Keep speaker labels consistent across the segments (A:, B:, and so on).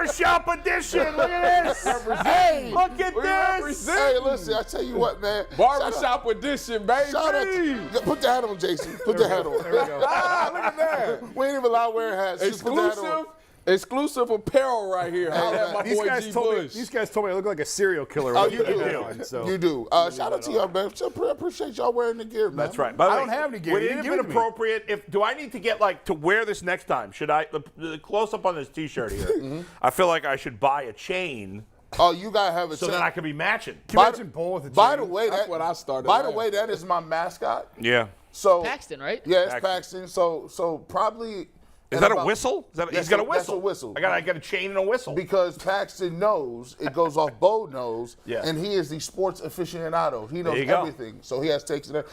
A: Barbershop edition. Look at this. Hey, look at this.
B: Hey, listen, I tell you what, man.
C: Barbershop edition, baby.
B: Shout out to, put the hat on, Jason. Put the hat on.
D: There we go.
C: Look at that.
B: We ain't even allowed wearing hats. Just put the hat on.
C: Exclusive apprecial right here. How that, my boy G. Bush.
D: These guys told me I look like a serial killer.
B: Oh, you do. You do. Shout out to y'all, man. I appreciate y'all wearing the gear, man.
A: That's right. By the
D: I
A: way,
D: don't have any gear.
A: Would
D: You
A: it
D: didn't
A: have
D: give
A: been
D: it to me.
A: appropriate do I need to get to wear this next time? Should I the close up on this T-shirt here? I feel like I should buy a chain.
B: Oh, you gotta have a
A: so
B: chain.
A: then I could be matching.
D: Can you imagine Bull with a
B: By
D: chain?
B: the way,
C: That's what I started.
B: By the way, that is my mascot.
A: Yeah.
B: So
E: Paxton, right?
B: yeah, it's Paxton. So probably.
A: Is that a whistle? He's got a whistle.
B: That's a whistle.
A: I got a chain and a whistle.
B: Because Paxton knows, it goes off Bo knows,
A: Yeah.
B: and he is the sports aficionado. He knows
A: There you go.
B: everything. So he has takes it.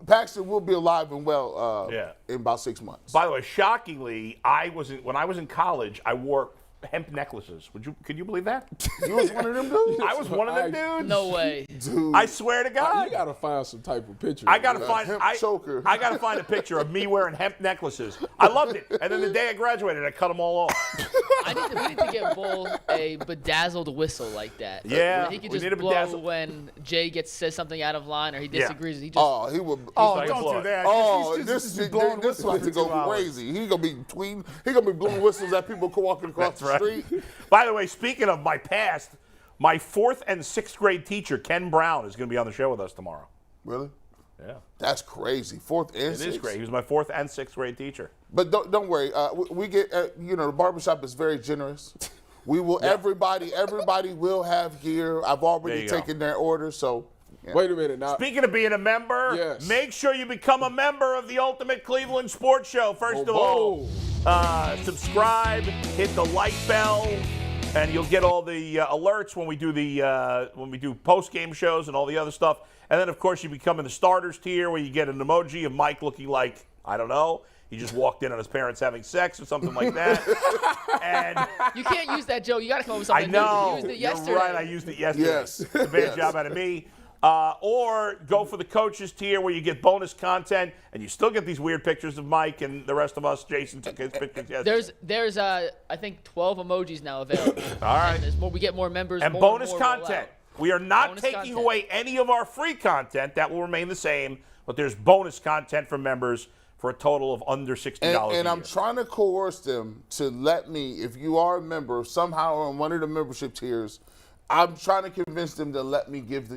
B: Paxton will be alive and well in about 6 months.
A: By the way, shockingly, when I was in college, I wore hemp necklaces. Could you believe that?
B: You was one of them dudes?
A: I was one of them dudes.
E: No way.
B: Dude.
A: I swear to God.
C: You gotta find some type of picture.
A: I gotta find
B: hemp choker.
A: I gotta find a picture of me wearing hemp necklaces. I loved it. And then the day I graduated, I cut them all off.
E: We need to get Bull a bedazzled whistle like that.
A: Yeah,
E: Where he could
A: we
E: just
A: need a
E: blow
A: bedazzled-
E: when Jay says something out of line or he
A: Yeah.
E: disagrees. He just
B: Oh, he would.
D: Oh,
A: like a
D: don't
A: blood.
D: do that.
B: Oh,
D: He's
B: this
D: just
B: is
D: blowing
B: this
D: whistles
B: about to
D: for 2
B: go
D: hours.
B: crazy. He gonna be tweeting. He gonna be blowing whistles at people walking across
A: That's
B: the
A: right.
B: street.
A: By the way, speaking of my past, my 4th and 6th grade teacher, Ken Brown, is going to be on the show with us tomorrow.
B: Really?
A: Yeah.
B: That's crazy. 4th and
A: It
B: 6th.
A: is great. He was my 4th and 6th grade teacher.
B: But don't worry. We get. The barbershop is very generous. We will. Everybody will have gear. I've
A: There
B: already
A: you go.
B: taken their order. So. Yeah.
C: Wait a minute now.
A: Speaking of being a member,
C: Yes.
A: make sure you become a member of the Ultimate Cleveland Sports Show. First of all, subscribe, hit the like bell, and you'll get all the alerts when we do post-game shows and all the other stuff. And then, of course, you become in the starters tier where you get an emoji of Mike looking like, I don't know, he just walked in on his parents having sex or something like that. And
E: you can't use that joke. You got to come up with something
A: I know.
E: new. You used it yesterday.
A: You're right. I used it yesterday.
B: Yes.
A: It's a bad job out of me. Or go for the coaches tier where you get bonus content and you still get these weird pictures of Mike and the rest of us. Jason took his pictures yesterday.
E: There's I think 12 emojis now available.
A: All right.
E: And there's more. We get more members.
A: And
E: more
A: bonus
E: more roll
A: content.
E: out.
A: We are not
E: Bonus
A: taking
E: content.
A: away any of our free content. That will remain the same. But there's bonus content for members for a total of under $60 a year.
B: And I'm trying to coerce them to let me, if you are a member, somehow on one of the membership tiers, I'm trying to convince them to let me give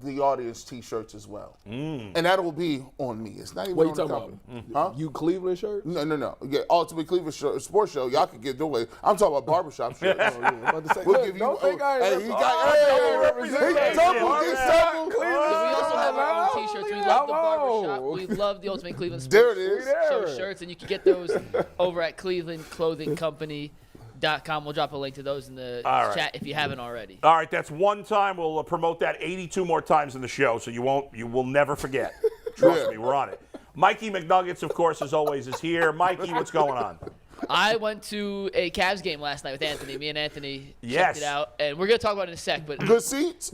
B: the audience T-shirts as well. And that will be on me. It's not even
C: What you
B: on the
C: talking
B: company.
C: about?
B: Huh?
C: You Cleveland shirt?
B: No. Yeah, Ultimate Cleveland Sports Show. Y'all can get the way. I'm talking about barbershop shirts.
C: About to say,
B: We'll
C: look,
B: give you.
C: don't think I ain't
B: He
C: rep-
B: got.
A: Hey,
B: He
A: representation.
B: double.
A: All
B: He
A: right.
B: double.
E: So we also have our own T-shirts. We love the barbershop. We love the Ultimate Cleveland
B: There
E: Sports
B: it is.
E: Show shirts, and you can get those over at ClevelandClothingCompany.com. We'll drop a link to those in the chat if you haven't already.
A: All right, that's one time. We'll promote that 82 more times in the show, so you will never forget. Trust me, we're on it. Mikey McNuggets, of course, as always, is here. Mikey, what's going on?
E: I went to a Cavs game last night with Anthony. Me and Anthony
A: Yes.
E: checked it out, and we're going to talk about it in a sec. But
B: Good seats.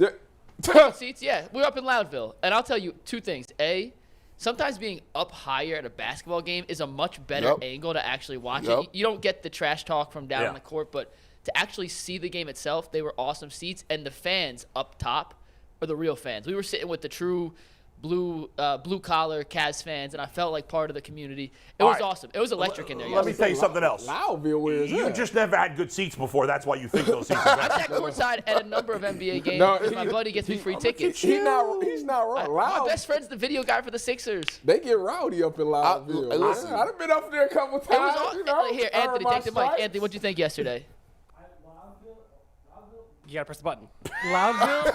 E: seats, yeah. We're up in Loudville. And I'll tell you two things. A, sometimes being up higher at a basketball game is a much better angle to actually watch it. You don't get the trash talk from down on the court, but to actually see the game itself, they were awesome seats. And the fans up top are the real fans. We were sitting with the true blue-collar Cavs fans, and I felt like part of the community. It was awesome. It was electric in there.
A: Let me tell you something else.
C: Loudville, where is
A: You
C: that?
A: just never had good seats before. That's why you think those seats are
E: I
A: better.
E: sat courtside at a number of NBA games
C: No,
E: because my buddy gets me free tickets.
C: He's not wrong.
E: My
C: Loud,
E: best friend's the video guy for the Sixers.
C: they get rowdy up in Loudville.
B: listen.
C: I've been up there a couple times.
E: It was all,
C: you know,
E: here,
C: earned
E: Anthony,
C: my
E: take the mic.
C: stripes.
E: Anthony, what'd you think yesterday?
F: You gotta press the button.
D: Loudville?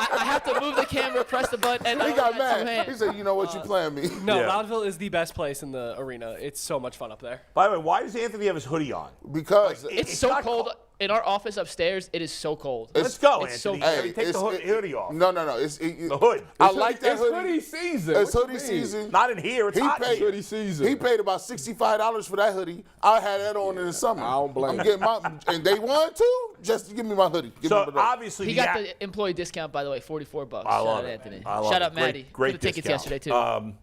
E: I have to move the camera, press the button, and
B: He
E: I
B: got
E: only got two
B: mad. He
E: hands.
B: said, "You know what? You playing me."
F: No,
A: Yeah.
F: Loudville is the best place in the arena. It's so much fun up there.
A: By the way, why does Anthony have his hoodie on?
B: Because
E: It's so
A: not
E: cold. In our office upstairs, it is so cold.
A: Let's go,
E: It's so
A: Anthony.
E: cold.
A: Take the hoodie off.
B: No. It's
A: The hood.
B: I like that
C: It's
B: hoodie.
C: hoodie season.
B: It's
C: What you
B: hoodie
C: mean?
B: season.
A: Not in here. It's
B: He
A: hot in
B: paid-
A: here.
C: Hoodie season.
B: He paid about $65 for that hoodie. I had that on in the summer.
C: I don't blame
B: I'm
C: him.
B: getting my, and they want to just give me my hoodie. Give
A: So
B: me my
A: obviously,
E: He got the employee discount, by the way, $44.
A: I
E: Shout
A: love
E: out
A: it.
E: Anthony.
A: I love
E: Shout
A: it.
E: out Maddie
A: Great
E: for the tickets
A: discount.
E: yesterday too.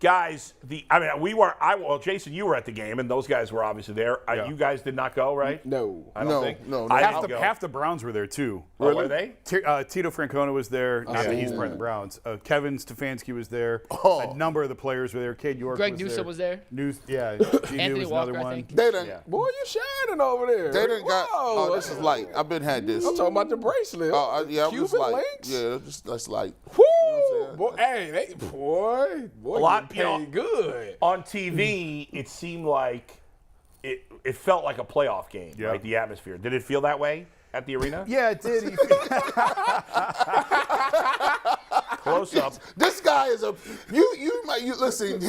A: Guys, Jason, you were at the game, and those guys were obviously there. You guys did not go, right?
C: No.
A: I don't think.
B: No.
A: I
D: Half
A: didn't go.
D: the Browns were there too.
A: Oh, were they?
D: Tito Francona was there. Not that he's part of the Browns. Kevin Stefanski was there. A number of the players were there. Cade York
E: Greg
D: was
E: Newsome
D: there.
E: was there.
F: Anthony
D: was
E: Walker,
D: another
E: I
D: one.
E: think.
B: They done.
C: Boy, you shining over there.
B: They done got.
C: Whoa.
B: Oh, this is light. I've been had this.
C: I'm talking about the bracelet.
B: Oh, yeah, I'm just
C: Cuban
B: like,
C: links?
B: yeah, that's light.
C: Woo!
B: saying?
C: Boy, hey, boy,
A: A lot,
C: you paid good.
A: On TV, it seemed like it felt like a playoff game,
D: Yeah.
A: right? The atmosphere. Did it feel that way at the arena?
D: Yeah, it did.
A: Close up.
B: This guy is a you listen.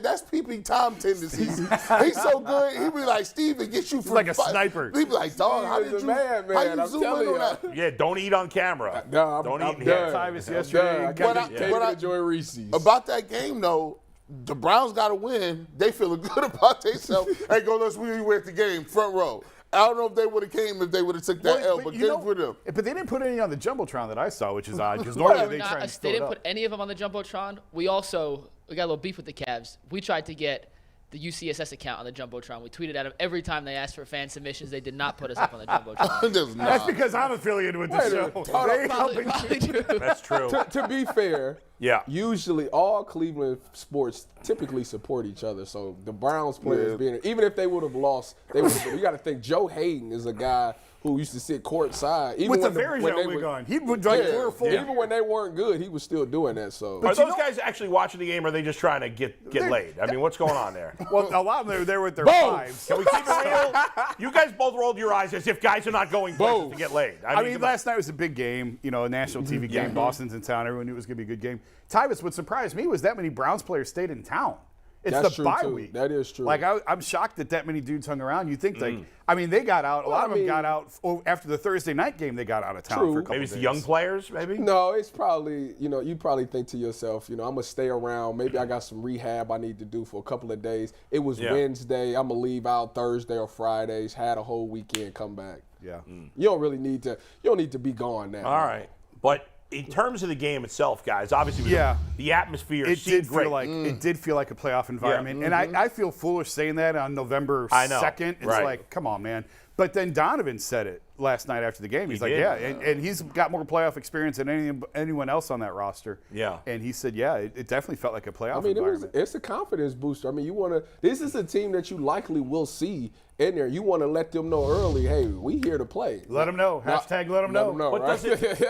B: That's PP Tom tendencies. He's so good. He be like, Steven, get you from
D: like a sniper.
B: He be like, dog, how
C: Steven's
B: did
C: a
B: you
C: man,
B: how you
C: I'm
B: zoom
C: telling
B: in on
C: you.
B: that?
A: Yeah, don't eat on camera.
C: No,
A: Don't
C: I'm
A: eat
C: done.
A: here.
D: Tyvus
C: I'm
D: yesterday.
C: done. I
B: But
C: can't
B: I- but I-
C: enjoy Reese's.
B: About that game though, the Browns got to win. They feeling good about themselves. Hey, go, let's we at the game, front row. I don't know if they would have came if they would have took that L, but
D: you
B: good
D: know,
B: for them.
D: But they didn't put any on the jumbotron that I saw, which is odd because
E: They
D: normally
E: were
D: they
E: not-
D: try and
E: they
D: fill it
E: didn't
D: up.
E: put any of them on the Jumbotron. We got a little beef with the Cavs. We tried to get the UCSS account on the Jumbotron. We tweeted at them every time they asked for fan submissions. They did not put us up on the Jumbotron.
B: There's
D: That's
B: not.
D: because I'm affiliated with the
C: Wait a
D: show.
C: minute. Hold
D: They
C: on.
D: helping
E: Probably true.
A: That's true.
C: To be fair,
A: Yeah.
C: usually all Cleveland sports typically support each other. So the Browns players being even if they would have lost, they would. You got to think Joe Hayden is a guy who used to sit courtside. Even
D: with the
C: when
D: very
C: when they
D: wig
C: were-
D: on. He would like
C: Yeah,
D: 4 or 4.
C: even when they weren't good, he was still doing that. So
A: Are those guys actually watching the game, or are they just trying to get laid? I mean, what's going on there?
D: Well, a lot of them are there with their
C: Both.
D: wives.
A: Can we keep it real? You guys both rolled your eyes as if guys are not going places to get laid.
D: I mean, last night was a big game, a national TV game. Boston's in town. Everyone knew it was going to be a good game. Tyvus, what surprised me was that many Browns players stayed in town. It's
C: That's
D: the
C: true,
D: bye
C: too.
D: week.
C: That is true.
D: Like, I'm shocked that many dudes hung around. You think, they got out. A lot of them got out after the Thursday night game. They got out of town
C: True.
D: for a couple
A: maybe it's
D: days.
A: the young players, maybe?
C: no, it's probably you probably think to yourself, I'm gonna stay around. Maybe I got some rehab I need to do for a couple of days. It was Wednesday. I'm gonna leave out Thursday or Fridays. Had a whole weekend. Come back.
D: Yeah.
C: You don't really need to. You don't need to be gone now.
A: All right. But in terms of the game itself, guys, obviously the atmosphere
D: It
A: seemed
D: did
A: great.
D: feel like a playoff environment, and I feel foolish saying that on November 2nd. It's
A: right.
D: like, come on, man. But then Donovan said it last night after the game. He's like,
A: did.
D: yeah, and he's got more playoff experience than anyone else on that roster.
A: Yeah.
D: And he said, yeah, it definitely felt like a playoff
C: I mean,
D: environment.
C: it's a confidence booster. I mean, this is a team that you likely will see in there. You want to let them know early, hey, we here to play.
D: Let them know. Hashtag let them know.
A: But
C: right?
A: does it,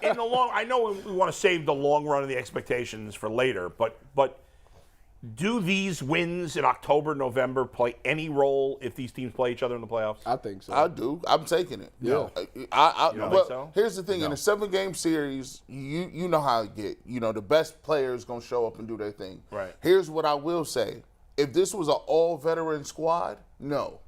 A: in the long, I know we want to save the long run of the expectations for later, but do these wins in October, November play any role if these teams play each other in the playoffs?
C: I think so.
B: I do. I'm taking it.
C: Yeah.
B: I
A: don't
B: well,
A: think so?
B: here's the thing: in a 7-game series, you know how it get. The best players gonna show up and do their thing.
A: Right.
B: Here's what I will say: if this was an all-veteran squad, no,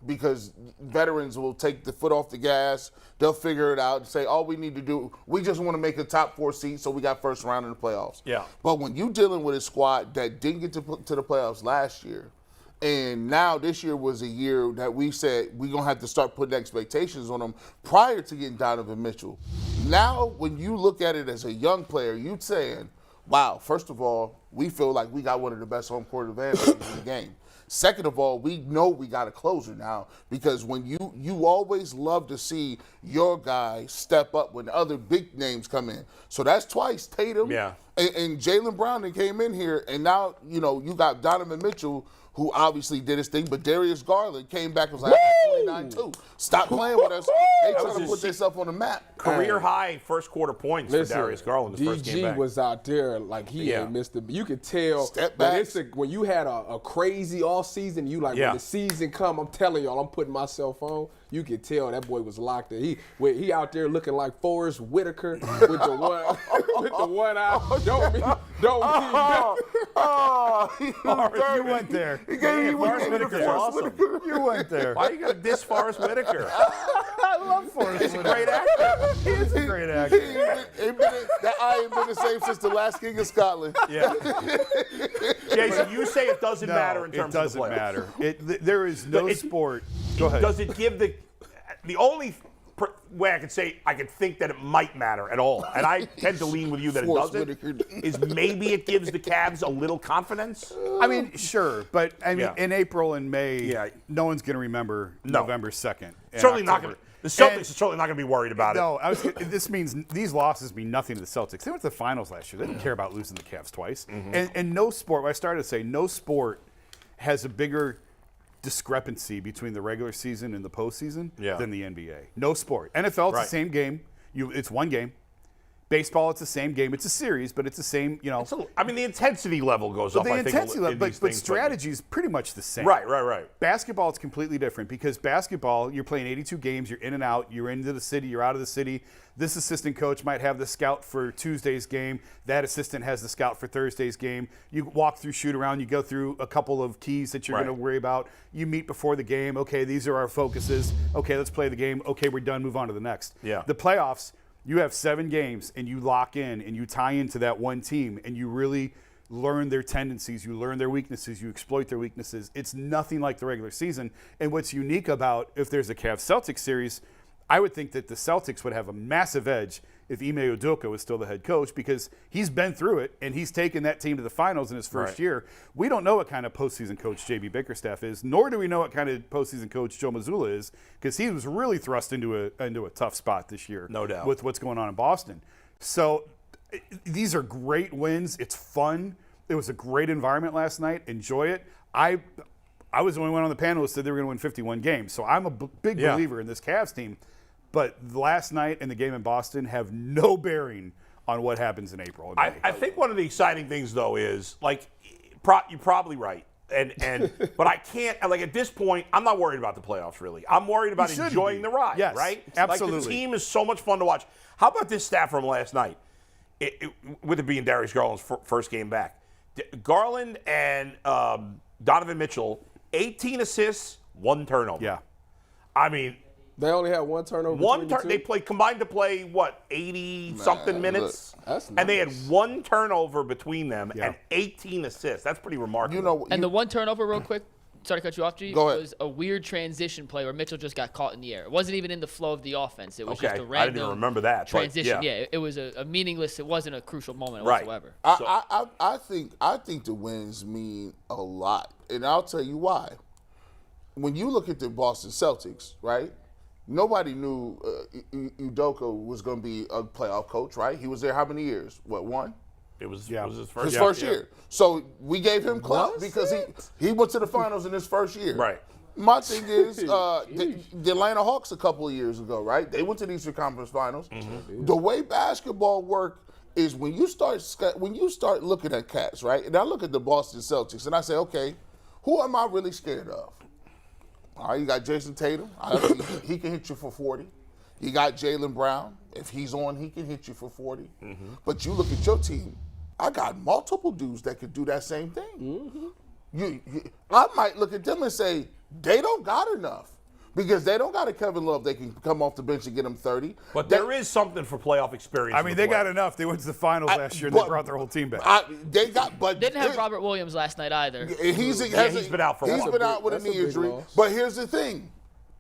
B: because veterans will take the foot off the gas. They'll figure it out and say, all we need to do, we just want to make a top 4 seed so we got first round in the playoffs.
A: Yeah.
B: But when you dealing with a squad that didn't get to the playoffs last year, and now this year was a year that we said we're going to have to start putting expectations on them prior to getting Donovan Mitchell. Now, when you look at it as a young player, you saying, wow, first of all, we feel like we got one of the best home court advantages in the game. Second of all, we know we got a closer now because when you always love to see your guy step up when other big names come in. So that's twice Tatum and Jaylen Brown that came in here, and now you got Donovan Mitchell who obviously did his thing, but Darius Garland came back and was like, I got 29 too. Stop playing with us. They trying to put themselves on the map.
A: Career high first quarter points for Darius Garland his first game
C: DG
A: back.
C: was out there like he ain't missed it. You could tell
B: Step
C: when,
B: back.
C: when you had a crazy off season, you like when the season come, I'm telling y'all, I'm putting myself on. You could tell that boy was locked in. He out there looking like Forrest Whitaker with the one with the one eye. Don't be.
D: You went there.
A: Forrest Whitaker's awesome.
D: You went there.
A: Why you got to diss Forrest Whitaker?
D: I love Forrest.
A: He's a great actor.
D: He is a great actor.
B: That eye ain't been the same since the last king of Scotland.
A: Yeah. Jason, you say it doesn't matter in terms of the playoffs.
D: It doesn't matter. There is no sport. Go ahead.
A: Does it give the only way I could think that it might matter at all, and I tend to lean with you that it doesn't, is maybe it gives the Cavs a little confidence.
D: I mean, sure, but I mean, in April and May, no one's going to remember November 2nd.
A: Certainly not going to. The Celtics are certainly not going to be worried about it.
D: No, this means these losses mean nothing to the Celtics. They went to the finals last year. They didn't care about losing the Cavs twice. And no sport, what I started to say, no sport has a bigger discrepancy between the regular season and the postseason than the NBA. No sport. NFL, it's the same game. It's one game. Baseball, it's the same game. It's a series, but it's the same,
A: I mean, the intensity level goes up,
D: the
A: I think.
D: Intensity level, but strategy is pretty much the same.
A: Right.
D: Basketball is completely different because basketball, you're playing 82 games, you're in and out, you're into the city, you're out of the city. This assistant coach might have the scout for Tuesday's game. That assistant has the scout for Thursday's game. You walk through, shoot around, you go through a couple of keys that you're going to worry about. You meet before the game. Okay, these are our focuses. Okay, let's play the game. Okay, we're done. Move on to the next.
A: Yeah.
D: The playoffs, you have 7 games and you lock in and you tie into that one team and you really learn their tendencies, you learn their weaknesses, you exploit their weaknesses. It's nothing like the regular season. And what's unique about if there's a Cavs-Celtics series, I would think that the Celtics would have a massive edge if Ime Udoka is still the head coach because he's been through it and he's taken that team to the finals in his first year. We don't know what kind of postseason coach J.B. Bickerstaff is, nor do we know what kind of postseason coach Joe Mazzulla is because he was really thrust into a tough spot this year.
A: No doubt.
D: With what's going on in Boston. So these are great wins. It's fun. It was a great environment last night. Enjoy it. I was the only one on the panel who said they were going to win 51 games. So I'm a big believer in this Cavs team. But last night and the game in Boston have no bearing on what happens in April.
A: I think one of the exciting things, though, is, you're probably right. But I can't, at this point, I'm not worried about the playoffs, really. I'm worried about enjoying the ride,
D: yes,
A: right?
D: Absolutely.
A: The team is so much fun to watch. How about this stat from last night? With it being Darius Garland's first game back. Garland and Donovan Mitchell, 18 assists, 1 turnover.
D: Yeah.
A: I mean,
C: they only had 1 turnover.
A: They combined to play 80-something minutes,
C: that's
A: and they had
C: nice.
A: 1 turnover between them and 18 assists. That's pretty remarkable.
E: And the 1 turnover, real quick. Sorry to cut you off, G.
B: Go ahead.
E: Was a weird transition play where Mitchell just got caught in the air. It wasn't even in the flow of the offense. It was just a random
A: I didn't even remember that.
E: transition. It was a meaningless. It wasn't a crucial moment whatsoever.
B: I think the wins mean a lot, and I'll tell you why. When you look at the Boston Celtics, right? Nobody knew Udoka was going to be a playoff coach, right? He was there how many years? What, 1?
A: It was his first
B: His first year. So we gave him clout because he went to the finals in his first year.
A: Right.
B: My thing is, the Atlanta Hawks a couple of years ago, right? They went to the Eastern Conference Finals. Mm-hmm. The way basketball works is when you start looking at cats, right? And I look at the Boston Celtics and I say, okay, who am I really scared of? All right, you got Jason Tatum. He can hit you for 40. You got Jaylen Brown. If he's on, he can hit you for 40. Mm-hmm. But you look at your team. I got multiple dudes that could do that same thing. Mm-hmm. I might look at them and say, they don't got enough. Because they don't got a Kevin Love they can come off the bench and get him 30.
A: But there is something for playoff experience.
D: I mean, they got enough. They went to the finals last year and they brought their whole team back.
E: Didn't have Robert Williams last night either.
A: He's been out for a while.
B: He's been out with a knee injury. But here's the thing.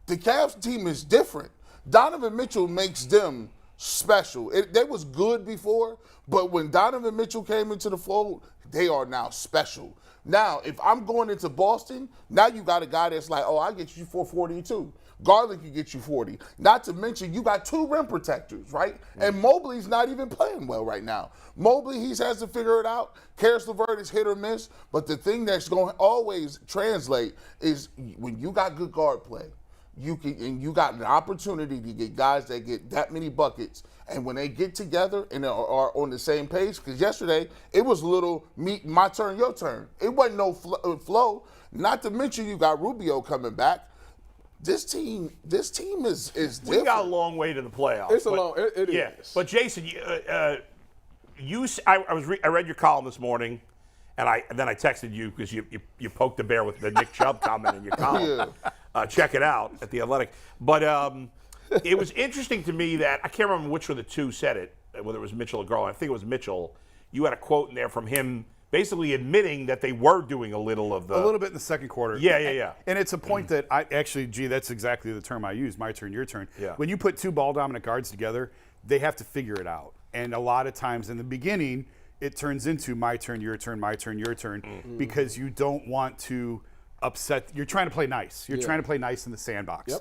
B: The Cavs team is different. Donovan Mitchell makes them special. They was good before, but when Donovan Mitchell came into the fold, they are now special. Now, if I'm going into Boston, now you got a guy that's like, I get you for 42. Garland can get you 40. Not to mention, you got 2 rim protectors, right? And Mobley's not even playing well right now. Mobley, he has to figure it out. Karis LeVert is hit or miss. But the thing that's going to always translate is when you got good guard play, you got an opportunity to get guys that get that many buckets. And when they get together and are on the same page, because yesterday it was a little my turn, your turn. It wasn't no flow. Not to mention you got Rubio coming back. This team is different.
A: We got a long way to the playoffs.
C: It's it is.
A: Yeah, but Jason, I read your column this morning, and then I texted you because you poked the bear with the Nick Chubb comment in your column. Check it out at The Athletic. But it was interesting to me that I can't remember which of the two said it, whether it was Mitchell or Garland. I think it was Mitchell. You had a quote in there from him basically admitting that they were doing a little of the.
D: A little bit in the second quarter.
A: Yeah.
D: And it's a point that I actually, that's exactly the term I use, my turn, your turn.
A: Yeah.
D: When you put two ball-dominant guards together, they have to figure it out. And a lot of times in the beginning, it turns into my turn, your turn, my turn, your turn, because you don't want to upset. You're trying to play nice. You're trying to play nice in the sandbox.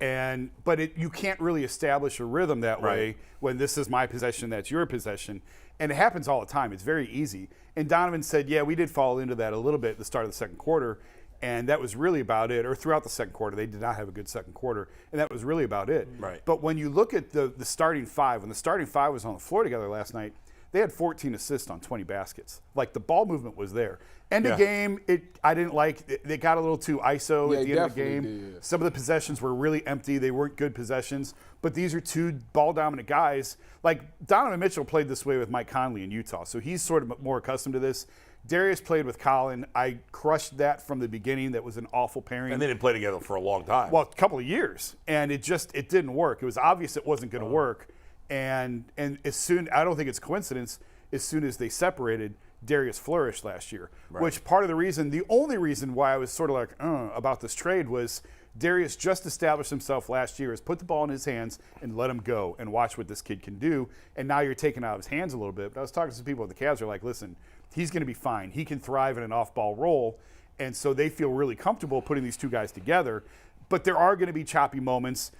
C: Yep.
D: But you can't really establish a rhythm that way when this is my possession, that's your possession. And it happens all the time. It's very easy. And Donovan said, yeah, we did fall into that a little bit at the start of the second quarter, and that was really about it. Or throughout the second quarter, they did not have a good second quarter, and that was really about it.
A: Right.
D: But when you look at the starting five, when the starting five was on the floor together last night, they had 14 assists on 20 baskets. Like, the ball movement was there. End of game, I didn't like it. They got a little too ISO at the end of the game.
C: Did.
D: Some of the possessions were really empty. They weren't good possessions. But these are two ball-dominant guys. Like, Donovan Mitchell played this way with Mike Conley in Utah, so he's sort of more accustomed to this. Darius played with Colin. I crushed that from the beginning. That was an awful pairing.
A: And they didn't play together for a long time.
D: Well, a couple of years. And it didn't work. It was obvious it wasn't going to work. And as soon, I don't think it's coincidence, as soon as they separated, Darius flourished last year. Which part of the only reason why I was sort of like, about this trade was Darius just established himself last year as put the ball in his hands and let him go and watch what this kid can do. And now you're taking it out of his hands a little bit. But I was talking to some people at the Cavs who are like, listen, he's going to be fine. He can thrive in an off-ball role. And so they feel really comfortable putting these two guys together. But there are going to be choppy moments.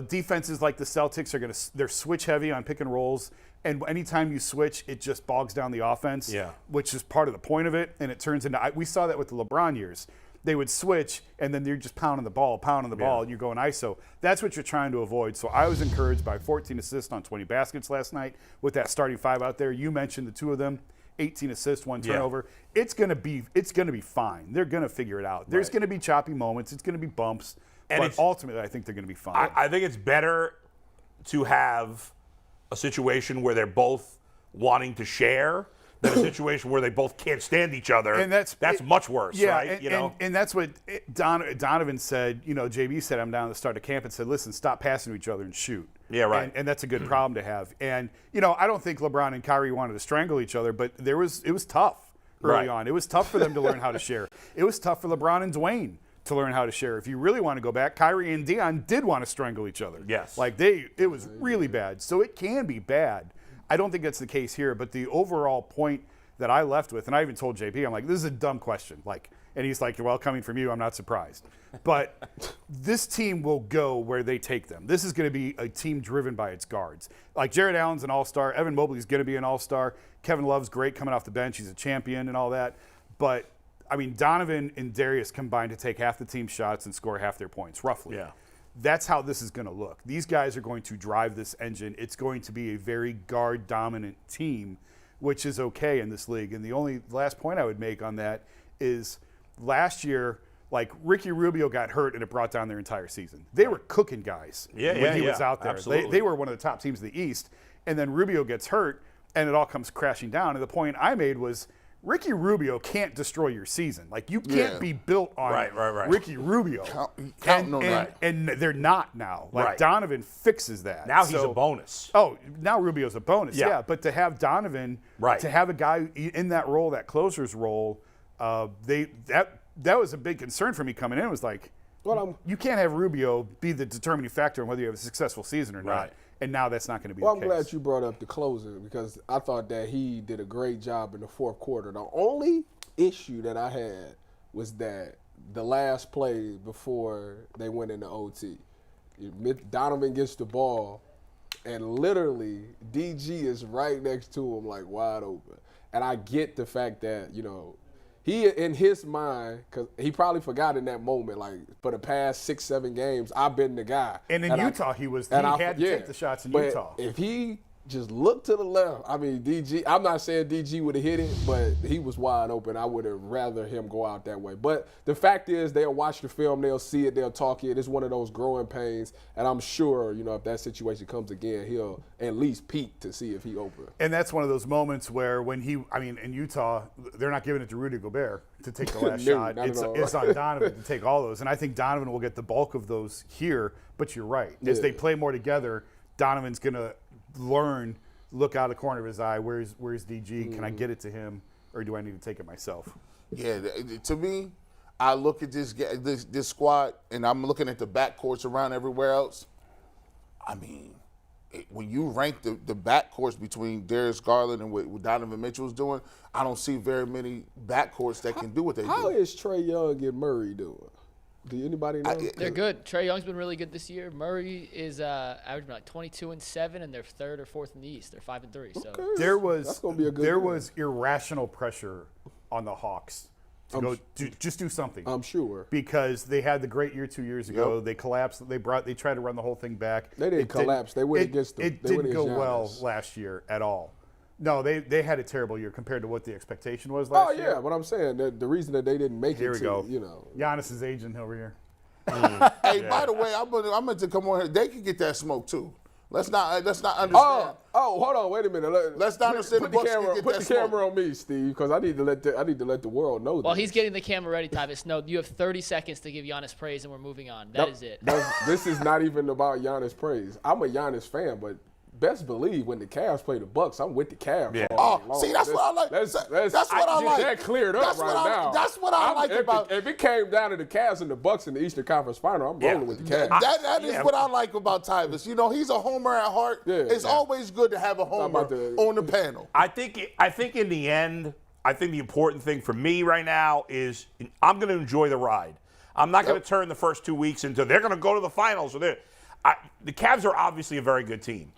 D: Defenses like the Celtics they're switch heavy on pick and rolls. And anytime you switch, it just bogs down the offense, which is part of the point of it. And it turns into, we saw that with the LeBron years. They would switch, and then they're just pounding the ball, and you're going ISO. That's what you're trying to avoid. So I was encouraged by 14 assists on 20 baskets last night with that starting five out there. You mentioned the two of them, 18 assists, 1 turnover. It's gonna be fine. They're gonna figure it out. There's gonna be choppy moments. It's gonna be bumps, but ultimately, I think they're gonna be fine.
A: I think it's better to have a situation where they're both wanting to share than a situation where they both can't stand each other.
D: And that's
A: much worse, right?
D: And that's what Donovan said. JB said, I'm down at the start of camp and said, listen, stop passing to each other and shoot.
A: Yeah, right.
D: And that's a good problem to have. And, I don't think LeBron and Kyrie wanted to strangle each other, but it was tough early on. It was tough for them to learn how to share. It was tough for LeBron and Dwayne to learn how to share. If you really want to go back, Kyrie and Dion did want to strangle each other.
A: Yes.
D: It was really bad. So it can be bad. I don't think that's the case here, but the overall point that I left with, and I even told JP, I'm like, this is a dumb question. And he's like, well, coming from you, I'm not surprised. But this team will go where they take them. This is going to be a team driven by its guards. Like Jared Allen's an all-star. Evan Mobley's going to be an all-star. Kevin Love's great coming off the bench. He's a champion and all that. But, Donovan and Darius combined to take half the team's shots and score half their points, roughly.
A: Yeah.
D: That's how this is going to look. These guys are going to drive this engine. It's going to be a very guard-dominant team, which is okay in this league. And the only last point I would make on that is last year, Ricky Rubio got hurt and it brought down their entire season. They were cooking guys when he was out there. They were one of the top teams in the East. And then Rubio gets hurt and it all comes crashing down. And the point I made was Ricky Rubio can't destroy your season. You can't be built on Ricky Rubio.
B: Counting on that.
D: And they're not now. Donovan fixes that.
A: Now he's a bonus.
D: Oh, now Rubio's a bonus. Yeah. But to have Donovan, to have a guy in that role, that closer's role, that was a big concern for me coming in. It was like, you can't have Rubio be the determining factor in whether you have a successful season or not. And now that's not going to be the case.
C: I'm glad you brought up the closer because I thought that he did a great job in the fourth quarter. The only issue that I had was that the last play before they went into OT, Donovan gets the ball, and literally DG is right next to him, wide open. And I get the fact that, he, in his mind, because he probably forgot in that moment, for the past 6-7 games, I've been the guy.
D: And in Utah, he had to take the shots in Utah.
C: If he just looked to the left, DG, I'm not saying DG would have hit it, but he was wide open. I would have rather him go out that way. But the fact is, they'll watch the film, they'll see it, they'll talk it. It's one of those growing pains. And I'm sure, if that situation comes again, he'll at least peek to see if he open.
D: And that's one of those moments where in Utah, they're not giving it to Rudy Gobert to take the last shot. It's on Donovan to take all those. And I think Donovan will get the bulk of those here. But you're right. As they play more together, Donovan's going to look out of the corner of his eye. Where's DG? Can I get it to him? or do I need to take it myself?
B: Yeah, to me, I look at this squad, and I'm looking at the backcourts around everywhere else. I mean, when you rank the backcourts between Darius Garland and what Donovan Mitchell is doing, I don't see very many backcourts that can do what they do.
C: How is Trae Young and Murray doing? Do anybody know?
E: They're good. Trae Young's been really good this year. Murray is averaging like 22-7, and they're 3rd or 4th in the East. They're 5-3. So
C: That's gonna be a good.
D: There
C: game.
D: was irrational pressure on the Hawks to just do something.
C: I'm sure
D: because they had the great year 2 years ago.
B: Yep.
D: They collapsed. They tried to run the whole thing back.
C: They didn't collapse. They went against them.
D: It
C: They went
D: didn't go
C: against
D: well
C: Giannis.
D: last year at all. No, they had a terrible year compared to what the expectation was last year.
C: Oh yeah, but I'm saying that the reason that they didn't make
D: Here
C: it
D: we
C: to,
D: go.
C: you know.
D: Giannis is aging over here.
B: Hey, by the way, I'm meant to come on here. They can get that smoke too. Let's not understand.
C: Oh, hold on, wait a minute.
B: Let's not understand
C: put
B: the
C: the
B: Bucks
C: camera.
B: can get
C: Put
B: that
C: the
B: smoke.
C: camera on me, Steve, because I need to let the world know.
E: while
C: this.
E: he's getting the camera ready, Tyvus, no, you have 30 seconds to give Giannis praise, and we're moving on. That is it.
C: This is not even about Giannis praise. I'm a Giannis fan, but best believe when the Cavs play the Bucks, I'm with the Cavs.
A: Yeah.
C: all
B: Oh,
C: long.
B: see, that's what I like.
C: That's
B: what I
C: get
B: like.
C: that cleared up
B: That's
C: right
B: what
C: now.
B: That's what I like about.
C: If it came down to the Cavs and the Bucks in the Eastern Conference Final, I'm rolling with the Cavs.
B: That is what I like about Tyvus. You know, he's a homer at heart.
C: Yeah.
B: It's always good to have a homer
C: about the-
B: on the panel.
A: I think in the end, I think the important thing for me right now is I'm going to enjoy the ride. I'm not going to turn the first 2 weeks into they're going to go to the finals. The Cavs are obviously a very good team.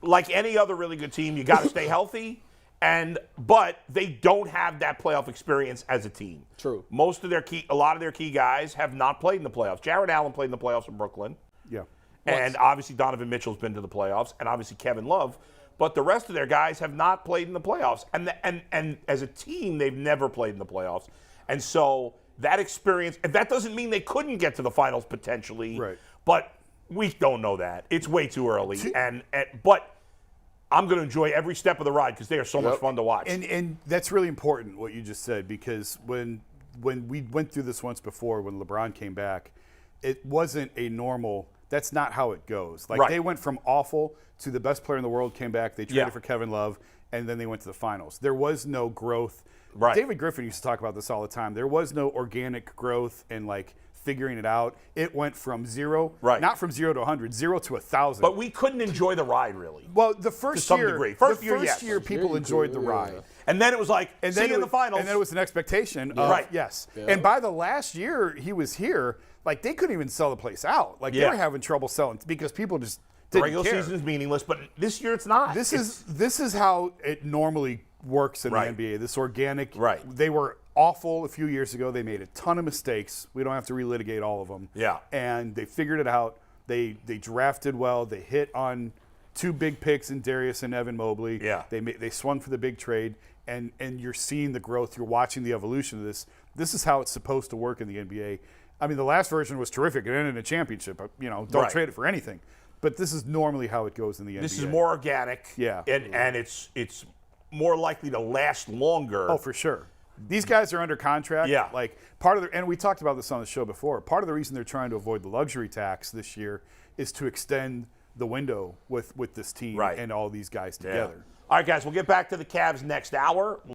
A: Like any other really good team, you got to stay healthy, but they don't have that playoff experience as a team.
C: True.
A: A lot of their key guys have not played in the playoffs. Jared Allen played in the playoffs in Brooklyn.
D: Yeah.
A: And obviously Donovan Mitchell's been to the playoffs, and obviously Kevin Love. But the rest of their guys have not played in the playoffs. And as a team, they've never played in the playoffs. And so that experience, and that doesn't mean they couldn't get to the finals potentially.
D: Right.
A: But we don't know that. It's way too early. But I'm going to enjoy every step of the ride because they are so much fun to watch.
D: And that's really important what you just said, because when we went through this once before, when LeBron came back, it wasn't a normal. That's not how it goes. Like they went from awful to the best player in the world, came back, they traded for Kevin Love, and then they went to the finals. There was no growth.
A: Right.
D: David Griffin used to talk about this all the time. There was no organic growth and like figuring it out. It went from zero, not from 0 to 100, 0 to 1,000.
A: But we couldn't enjoy the ride, really.
D: Well, the first
A: to some
D: year,
A: degree.
D: First
A: year,
D: people enjoyed the ride.
A: And then it was like,
D: And
A: see
D: then
A: you in the finals.
D: And then it was an expectation of, yes. Yeah. And by the last year he was here, like they couldn't even sell the place out. Like they were having trouble selling because people just
A: the
D: didn't
A: regular
D: care.
A: season is meaningless, but this year it's not.
D: This is how it normally works in the NBA. This organic.
A: Right.
D: They were awful a few years ago. They made a ton of mistakes. We don't have to relitigate all of them.
A: Yeah.
D: And they figured it out. They drafted well. They hit on 2 big picks in Darius and Evan Mobley.
A: Yeah.
D: They swung for the big trade, and you're seeing the growth. You're watching the evolution of this. This is how it's supposed to work in the NBA. I mean, the last version was terrific. It ended in a championship. You know, don't trade it for anything. But this is normally how it goes in the NBA.
A: This is more organic.
D: Yeah.
A: And it's more likely to last longer.
D: Oh, for sure. These guys are under contract.
A: Yeah.
D: Like part of the, and we talked about this on the show before. Part of the reason they're trying to avoid the luxury tax this year is to extend the window with this team and all these guys together.
A: All right, guys, we'll get back to the Cavs next hour.